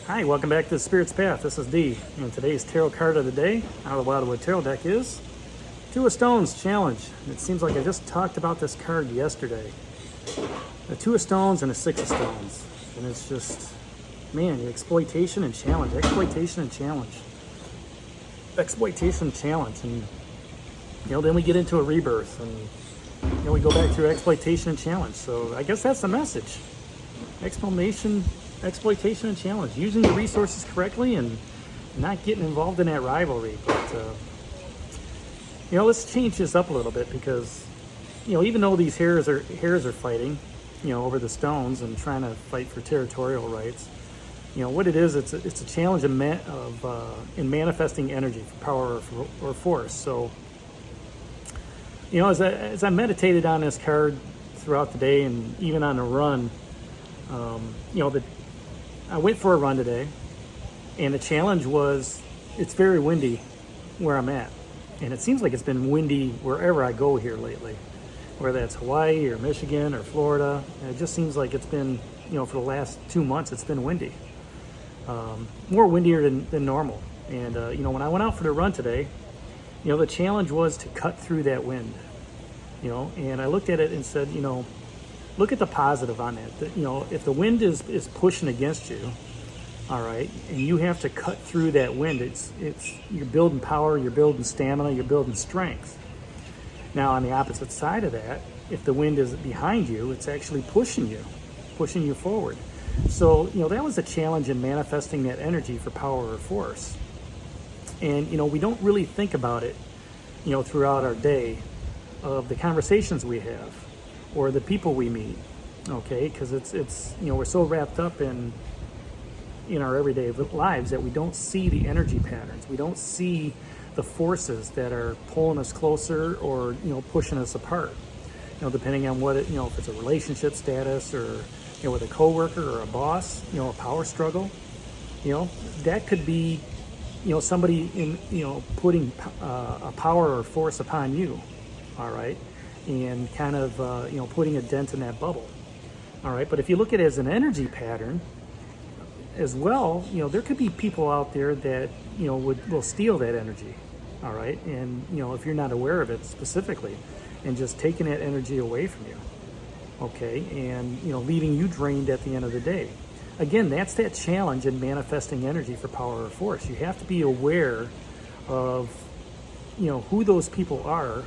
Hi, welcome back to the Spirit's Path. This is Dee, and today's tarot card of the day out of the Wildwood Tarot deck is Two of Stones Challenge. It seems like I just talked about this card yesterday. The Two of Stones and the Six of Stones. And it's just, man, exploitation and challenge, exploitation and challenge. Exploitation and challenge. And, then we get into a rebirth, and, we go back through exploitation and challenge. So I guess that's the message. Exploitation and challenge, using the resources correctly and not getting involved in that rivalry. But let's change this up a little bit, because even though these hares are fighting over the stones and trying to fight for territorial rights, what it is, it's a challenge in manifesting energy for power or force. So as I meditated on this card throughout the day and even on the run, I went for a run today, and the challenge was it's very windy where I'm at. And it seems like it's been windy wherever I go here lately, whether that's Hawaii or Michigan or Florida. And it just seems like it's been, for the last 2 months, it's been windy. More windier than normal. And, when I went out for the run today, the challenge was to cut through that wind, and I looked at it and said, look at the positive on that. If the wind is pushing against you, all right, and you have to cut through that wind, it's you're building power, you're building stamina, you're building strength. Now, on the opposite side of that, if the wind is behind you, it's actually pushing you forward. So, that was a challenge in manifesting that energy for power or force. And, we don't really think about it, throughout our day, of the conversations we have or the people we meet, okay? Because it's we're so wrapped up in our everyday lives that we don't see the energy patterns. We don't see the forces that are pulling us closer or pushing us apart. Depending on what if it's a relationship status or with a coworker or a boss, a power struggle, that could be somebody in putting a power or force upon you, all right, and kind of putting a dent in that bubble, all right. But if you look at it as an energy pattern as well, there could be people out there that will steal that energy, all right, and if you're not aware of it specifically, and just taking that energy away from you, okay, and leaving you drained at the end of the day. Again, that's that challenge in manifesting energy for power or force. You have to be aware of who those people are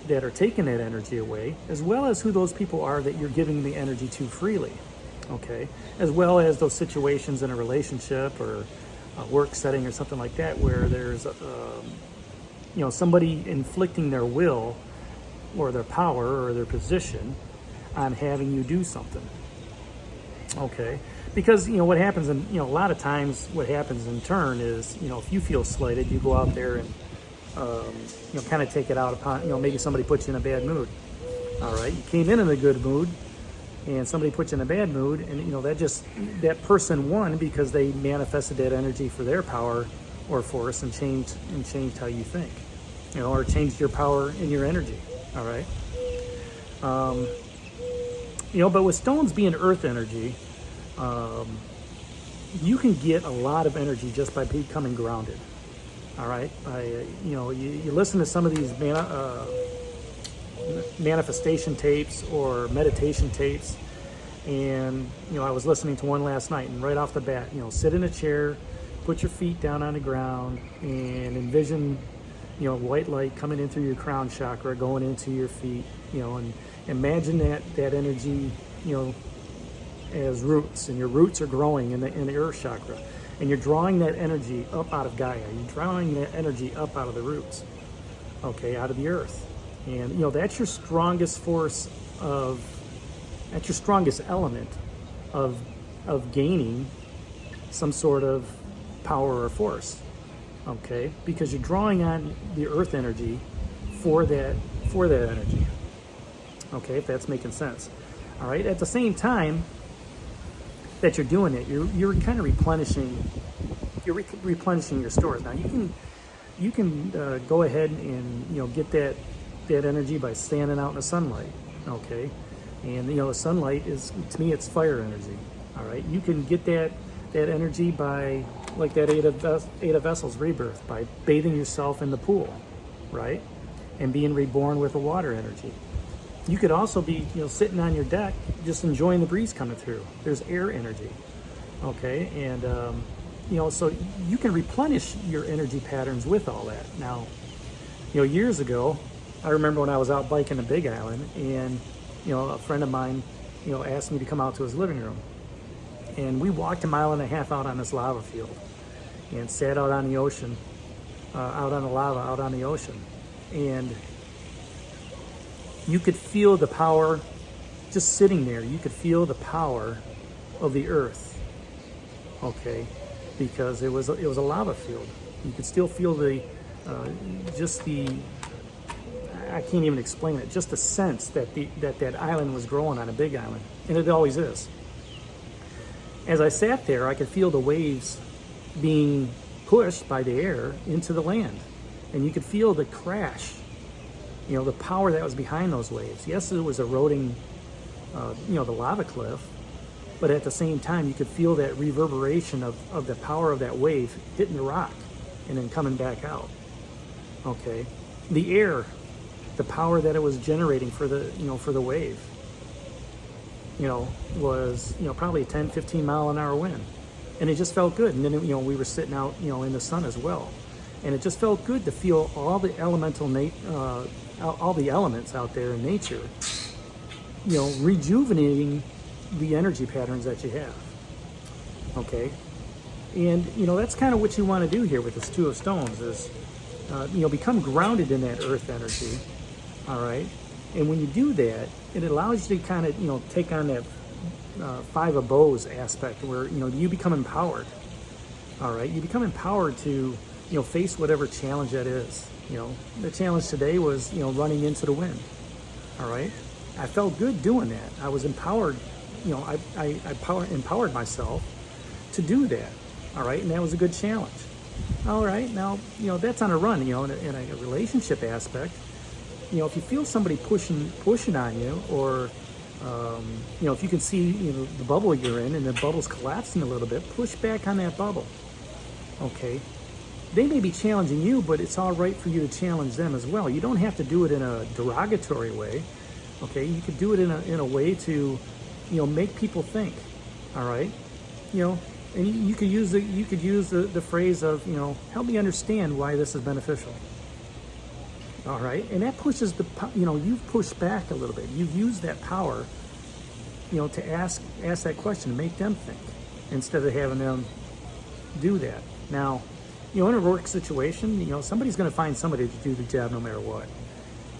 that are taking that energy away, as well as who those people are that you're giving the energy to freely, okay? As well as those situations in a relationship or a work setting or something like that where there's, somebody inflicting their will or their power or their position on having you do something, okay? Because, what happens, and, a lot of times what happens in turn is, if you feel slighted, you go out there and, kind of take it out upon, maybe somebody puts you in a bad mood. All right. You came in a good mood and somebody puts you in a bad mood, and, that person won because they manifested that energy for their power or force and changed how you think, or changed your power and your energy. All right. But with stones being earth energy, you can get a lot of energy just by becoming grounded. All right, you listen to some of these manifestation tapes or meditation tapes, and I was listening to one last night, and right off the bat, sit in a chair, put your feet down on the ground, and envision, white light coming in through your crown chakra, going into your feet, and imagine that energy, as roots, and your roots are growing in the earth chakra. And you're drawing that energy up out of Gaia. You're drawing that energy up out of the roots, okay, out of the earth. And, that's your strongest force that's your strongest element of gaining some sort of power or force, okay? Because you're drawing on the earth energy for that energy, okay, if that's making sense. All right, at the same time that you're doing it, you're kind of replenishing your stores. Now you can go ahead and get that energy by standing out in the sunlight, okay? And the sunlight is, to me, it's fire energy. All right, you can get that that energy by, like that Eight of Vessels rebirth, by bathing yourself in the pool, right? And being reborn with a water energy. You could also be, sitting on your deck, just enjoying the breeze coming through. There's air energy, okay? And, so you can replenish your energy patterns with all that. Now, years ago, I remember when I was out biking the Big Island, and, a friend of mine, asked me to come out to his living room. And we walked a mile and a half out on this lava field and sat out on the ocean, out on the lava, out on the ocean. And you could feel the power, just sitting there, you could feel the power of the earth, okay? Because it was a lava field. You could still feel I can't even explain it, just the sense that that island was growing on a Big Island, and it always is. As I sat there, I could feel the waves being pushed by the air into the land, and you could feel the crash, the power that was behind those waves. Yes, it was eroding, the lava cliff, but at the same time, you could feel that reverberation of the power of that wave hitting the rock and then coming back out. Okay, the air, the power that it was generating for the wave, was, probably a 10, 15 mile an hour wind. And it just felt good. And then, we were sitting out, in the sun as well. And it just felt good to feel all the all the elements out there in nature, rejuvenating the energy patterns that you have. Okay. And, that's kind of what you want to do here with this Two of Stones is, become grounded in that earth energy. All right. And when you do that, it allows you to kind of, take on that Five of Bows aspect where, you become empowered. All right. You become empowered to, face whatever challenge that is. The challenge today was, running into the wind. All right. I felt good doing that. I was empowered. I empowered myself to do that. All right. And that was a good challenge. All right. Now, that's on a run, in a relationship aspect. If you feel somebody pushing on you, or, if you can see, the bubble you're in and the bubble's collapsing a little bit, push back on that bubble, okay? They may be challenging you, but it's all right for you to challenge them as well. You don't have to do it in a derogatory way, okay? You could do it in a way to, make people think, all right? And you could use the phrase of, help me understand why this is beneficial. All right, and that pushes you've pushed back a little bit. You've used that power, to ask that question, to make them think, instead of having them do that. Now, in a work situation, somebody's going to find somebody to do the job no matter what.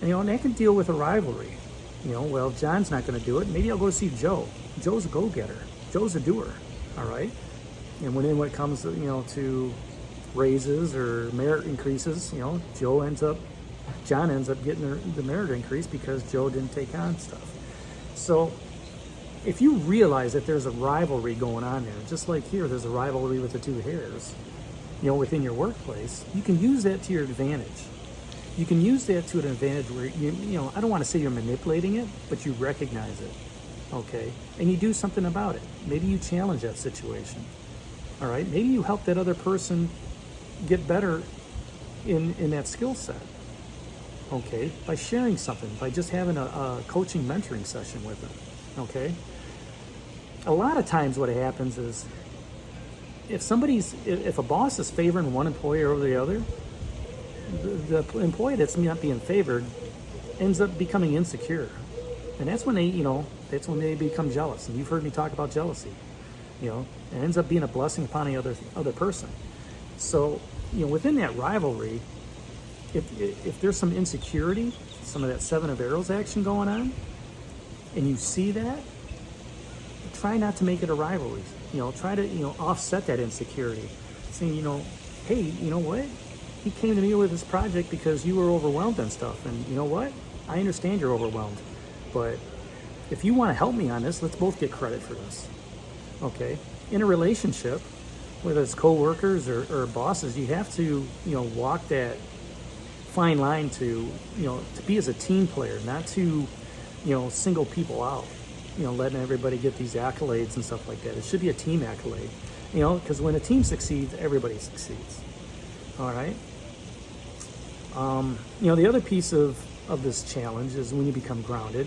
And, that can deal with a rivalry. Well, John's not going to do it. Maybe I'll go see Joe. Joe's a go-getter. Joe's a doer, all right? And when it comes, to raises or merit increases, John ends up getting the merit increase because Joe didn't take on stuff. So if you realize that there's a rivalry going on there, just like here, there's a rivalry with the two hairs, within your workplace, you can use that to your advantage. You can use that to an advantage where, I don't want to say you're manipulating it, but you recognize it, okay? And you do something about it. Maybe you challenge that situation, all right? Maybe you help that other person get better in that skill set. Okay, by sharing something, by just having a coaching mentoring session with them, okay? A lot of times what happens is if a boss is favoring one employee over the other, the employee that's not being favored ends up becoming insecure. And that's when they become jealous. And you've heard me talk about jealousy. It ends up being a blessing upon the other person. So, within that rivalry, if there's some insecurity, some of that Seven of Arrows action going on, and you see that, try not to make it a rivalry. Try to, offset that insecurity. Saying, hey, you know what? He came to me with this project because you were overwhelmed and stuff. And you know what? I understand you're overwhelmed. But if you want to help me on this, let's both get credit for this. Okay? In a relationship, whether it's co-workers or bosses, you have to, walk that fine line to be as a team player, not to, single people out, letting everybody get these accolades and stuff like that. It should be a team accolade. because when a team succeeds, everybody succeeds. All right. The other piece of this challenge is when you become grounded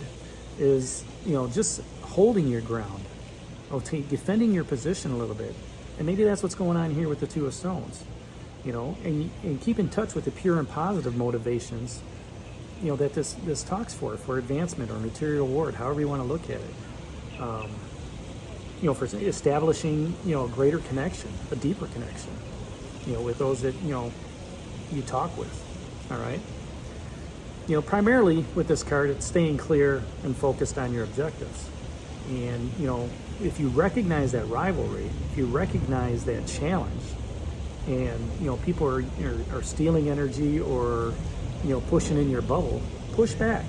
is, just holding your ground, defending your position a little bit. And maybe that's what's going on here with the Two of Stones, and keep in touch with the pure and positive motivations, that this talks for advancement or material reward, however you want to look at it. For establishing, a greater connection, a deeper connection, with those that, you talk with. All right. Primarily with this card, it's staying clear and focused on your objectives. And, if you recognize that rivalry, if you recognize that challenge, and, people are stealing energy or, pushing in your bubble, push back.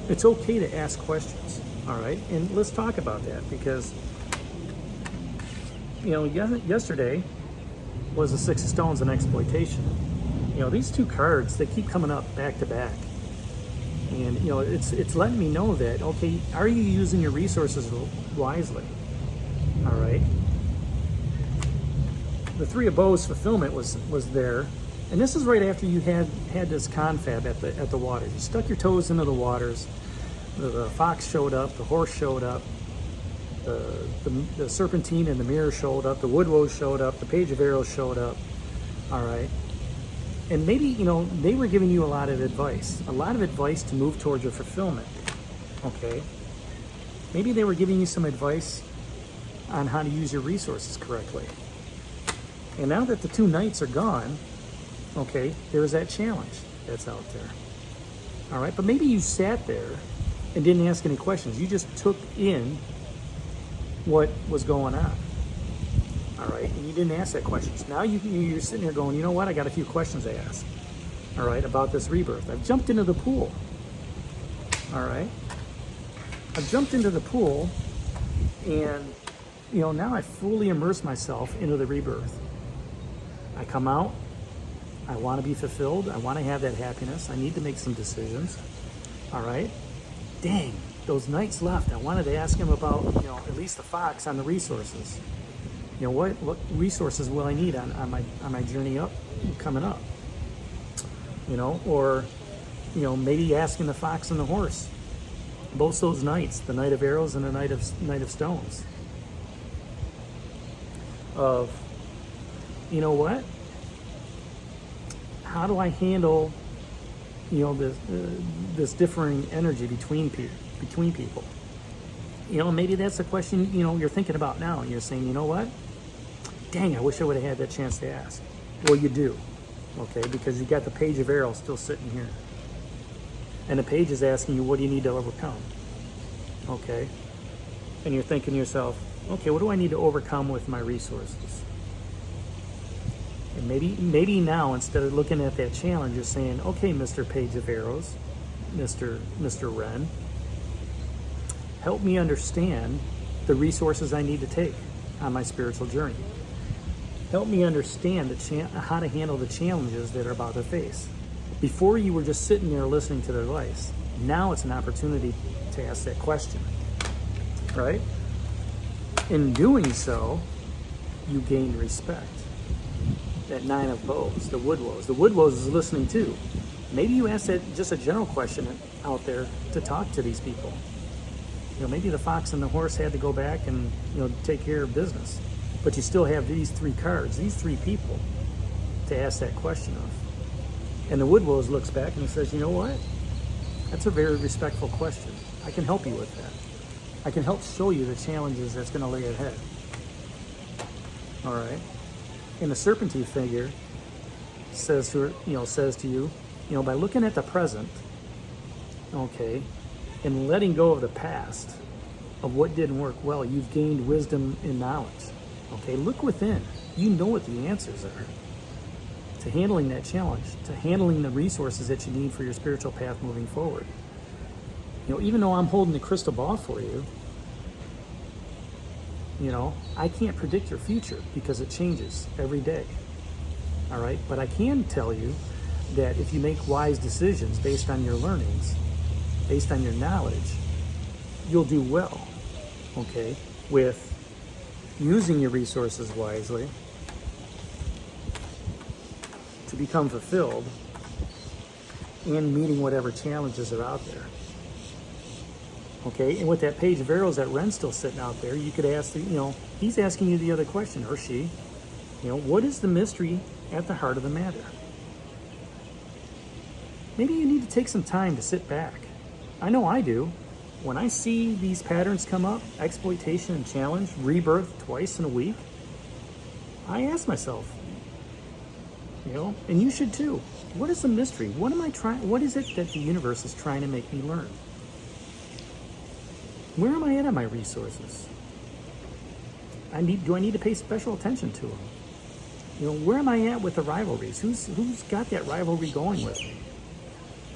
It's okay to ask questions. All right. And let's talk about that because, yesterday was the Six of Stones and exploitation. These two cards, they keep coming up back to back. And, it's letting me know that, okay, are you using your resources wisely? All right. The Three of Bows fulfillment was there. And this is right after you had this confab at the waters. You stuck your toes into the waters. The fox showed up. The horse showed up. The serpentine and the mirror showed up. The wood woes showed up. The page of arrows showed up. All right. And maybe, they were giving you a lot of advice to move towards your fulfillment. Okay. Maybe they were giving you some advice on how to use your resources correctly. And now that the two knights are gone, okay, there's that challenge that's out there. All right. But maybe you sat there and didn't ask any questions. You just took in what was going on. All right, and you didn't ask that questions. Now you're sitting here going, you know what? I got a few questions to ask. All right, about this rebirth. I've jumped into the pool. All right, I've jumped into the pool, and now I fully immerse myself into the rebirth. I come out. I want to be fulfilled. I want to have that happiness. I need to make some decisions. All right. Dang, those knights left. I wanted to ask him about, at least the fox on the resources. What resources will I need on my journey up, coming up? Or maybe asking the fox and the horse, both those knights, the Knight of Arrows and the Knight of Stones. Of, what? How do I handle, this differing energy between people? Maybe that's a question you're thinking about now, and you're saying, you know what? Dang, I wish I would have had that chance to ask. Well, you do, okay, because you got the Page of Arrows still sitting here. And the page is asking you, what do you need to overcome? Okay? And you're thinking to yourself, okay, what do I need to overcome with my resources? And maybe now, instead of looking at that challenge, you're saying, okay, Mr. Page of Arrows, Mr. Wren, help me understand the resources I need to take on my spiritual journey. Help me understand how to handle the challenges that are about to face. Before, you were just sitting there listening to their advice. Now it's an opportunity to ask that question, right? In doing so, you gain respect. That Nine of Bows, the wood woes. The wood woes is listening too. Maybe you ask that just a general question out there to talk to these people. Maybe the fox and the horse had to go back and, take care of business. But you still have these three cards, these three people to ask that question of. And the wood woes looks back and says, you know what? That's a very respectful question. I can help you with that. I can help show you the challenges that's going to lay ahead. All right. And the serpentine figure says to you, by looking at the present, okay, and letting go of the past, of what didn't work well, you've gained wisdom and knowledge. Okay, look within. You know what the answers are to handling that challenge, to handling the resources that you need for your spiritual path moving forward. Even though I'm holding the crystal ball for you, I can't predict your future because it changes every day. All right, but I can tell you that if you make wise decisions based on your learnings, based on your knowledge, you'll do well, okay, with, using your resources wisely to become fulfilled and meeting whatever challenges are out there. Okay, and with that page of arrows that Ren's still sitting out there, you could ask, he's asking you the other question, or she, what is the mystery at the heart of the matter? Maybe you need to take some time to sit back. I know I do. When I see these patterns come up, exploitation and challenge, rebirth twice in a week, I ask myself, and you should too, what is the mystery? What is it that the universe is trying to make me learn? Where am I at on my resources? Do I need to pay special attention to them? Where am I at with the rivalries? Who's got that rivalry going with me?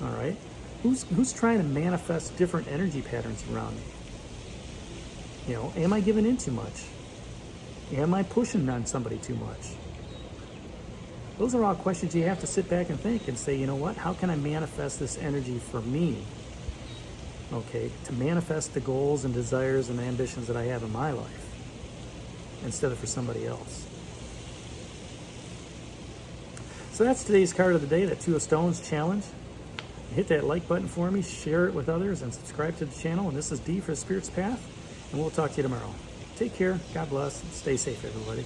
All right? Who's trying to manifest different energy patterns around me? Am I giving in too much? Am I pushing on somebody too much? Those are all questions you have to sit back and think and say, what? How can I manifest this energy for me? Okay, to manifest the goals and desires and ambitions that I have in my life instead of for somebody else. So that's today's card of the day, that Two of Stones challenge. Hit that like button for me, share it with others, and subscribe to the channel. And this is D for the Spirit's Path, and we'll talk to you tomorrow. Take care, God bless, stay safe, everybody.